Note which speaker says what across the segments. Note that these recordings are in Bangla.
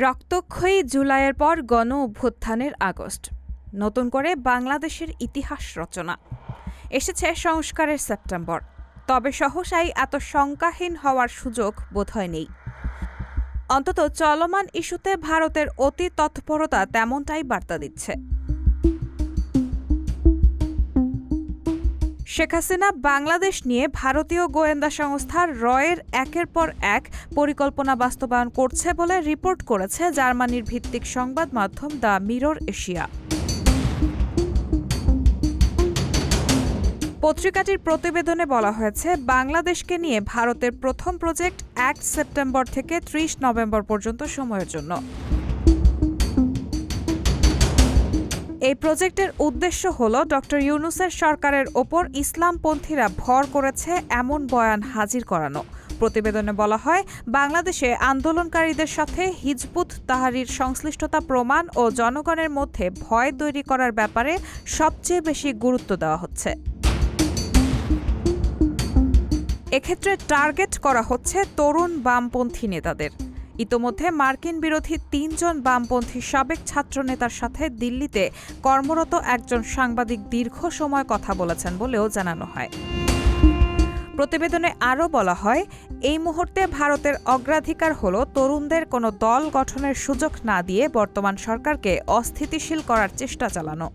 Speaker 1: রক্তক্ষয়ী জুলাইয়ের পর গণ অভ্যুত্থানের আগস্ট, নতুন করে বাংলাদেশের ইতিহাস রচনা। এসেছে সংস্কারের সেপ্টেম্বর, তবে সহসাই এত শঙ্কাহীন হওয়ার সুযোগ বোধহয় নেই। অন্তত চলমান ইস্যুতে ভারতের অতি তৎপরতা তেমনটাই বার্তা দিচ্ছে। শেখ হাসিনা বাংলাদেশ নিয়ে ভারতীয় গোয়েন্দা সংস্থা রয়ের একের পর এক পরিকল্পনা বাস্তবায়ন করছে বলে রিপোর্ট করেছে জার্মানির ভিত্তিক সংবাদ মাধ্যম দ্য মিরর এশিয়া। পত্রিকাটির প্রতিবেদনে বলা হয়েছে, বাংলাদেশকে নিয়ে ভারতের প্রথম প্রজেক্ট 1 সেপ্টেম্বর থেকে 30 নভেম্বর পর্যন্ত সময়ের জন্য। এই প্রজেক্টের উদ্দেশ্য হল ডক্টর ইউনূসের সরকারের ওপর ইসলামপন্থীরা ভর করেছে এমন বয়ান হাজির করানো। প্রতিবেদনে বলা হয়, বাংলাদেশে আন্দোলনকারীদের সাথে হিজবুত তাহরির সংশ্লিষ্টতা প্রমাণ ও জনগণের মধ্যে ভয় তৈরি করার ব্যাপারে সবচেয়ে বেশি গুরুত্ব দেওয়া হচ্ছে। এক্ষেত্রে টার্গেট করা হচ্ছে তরুণ বামপন্থী নেতাদের। ইতোমধ্যে মার্কিন বিরোধী 3 জন বামপন্থী সাবেক ছাত্রনেতার সাথে দিল্লিতে কর্মরত একজন সাংবাদিক দীর্ঘ সময় কথা বলেছেন বলেও জানানো হয়। প্রতিবেদনে আরও বলা হয়, এই মুহূর্তে ভারতের অগ্রাধিকার হল তরুণদের কোনো দল গঠনের সুযোগ না দিয়ে বর্তমান সরকারকে অস্থিতিশীল করার চেষ্টা চালানো।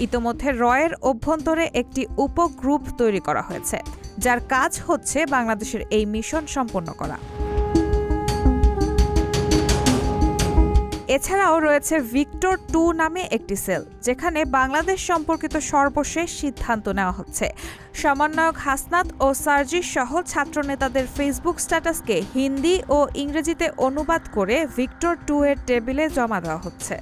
Speaker 1: ইতোমধ্যে রয়ের অভ্যন্তরে একটি উপগ্রুপ তৈরি করা হয়েছে, যার কাজ হচ্ছে বাংলাদেশের এই মিশন সম্পন্ন করা। এছাড়াও রয়েছে ভিক্টর 2 নামে একটি সেল, যেখানে বাংলাদেশ সম্পর্কিত সর্বশেষ সিদ্ধান্ত নেওয়া হচ্ছে। সমন্বয়ক হাসনাত ও সার্জিস সহ ছাত্রনেতাদের ফেসবুক স্ট্যাটাসকে হিন্দি ও ইংরেজিতে অনুবাদ করে ভিক্টর 2 এর টেবিলে জমা দেওয়া হচ্ছে।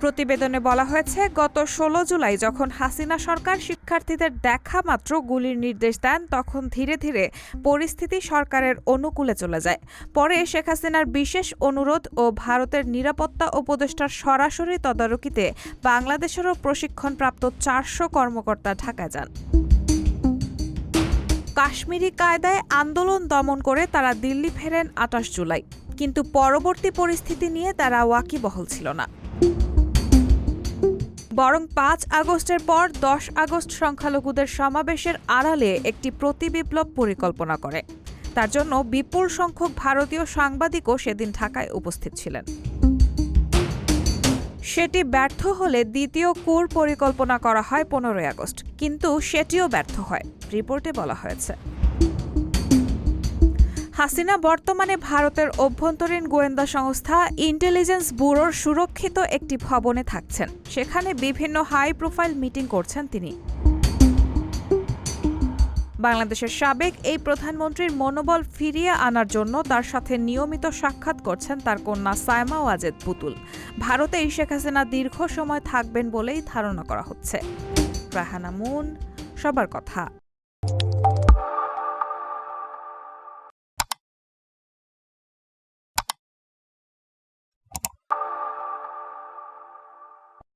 Speaker 1: প্রতিবেদনে বলা হয়েছে, গত 16 জুলাই যখন হাসিনা সরকার শিক্ষার্থীদের দেখা মাত্র গুলির নির্দেশ দেন, তখন ধীরে ধীরে পরিস্থিতি সরকারের অনুকূলে চলে যায়। পরে শেখ হাসিনার বিশেষ অনুরোধ ও ভারতের নিরাপত্তা উপদেষ্টার সরাসরি তদারকিতে বাংলাদেশেরও প্রশিক্ষণপ্রাপ্ত 400 কর্মকর্তা ঢাকায় যান। কাশ্মীরি কায়দায় আন্দোলন দমন করে তারা দিল্লি ফেরেন 28 জুলাই, কিন্তু পরবর্তী পরিস্থিতি নিয়ে তারা ওয়াকিবহাল ছিল না। বরং 5 আগস্টের পর 10 আগস্ট সংখ্যালঘুদের সমাবেশের আড়ালে একটি প্রতিবিপ্লব পরিকল্পনা করে। তার জন্য বিপুল সংখ্যক ভারতীয় সাংবাদিকও সেদিন ঢাকায় উপস্থিত ছিলেন। সেটি ব্যর্থ হলে দ্বিতীয় কুর পরিকল্পনা করা হয় 15 আগস্ট, কিন্তু সেটিও ব্যর্থ হয়, রিপোর্টে বলা হয়েছে। হাসিনা বর্তমানে ভারতের অভ্যন্তরীণ গোয়েন্দা সংস্থা ইন্টেলিজেন্স ব্যুরোর সুরক্ষিত একটি ভবনে থাকছেন। সেখানে বিভিন্ন হাই প্রোফাইল মিটিং করছেন তিনি। বাংলাদেশের সাবেক এই প্রধানমন্ত্রীর মনোবল ফিরিয়ে আনার জন্য তার সাথে নিয়মিত সাক্ষাৎ করছেন তার কন্যা সাইমা ওয়াজেদ পুতুল। ভারতেই শেখ হাসিনা দীর্ঘ সময় থাকবেন বলেই ধারণা করা হচ্ছে। রাহানা মুন, সবার কথা।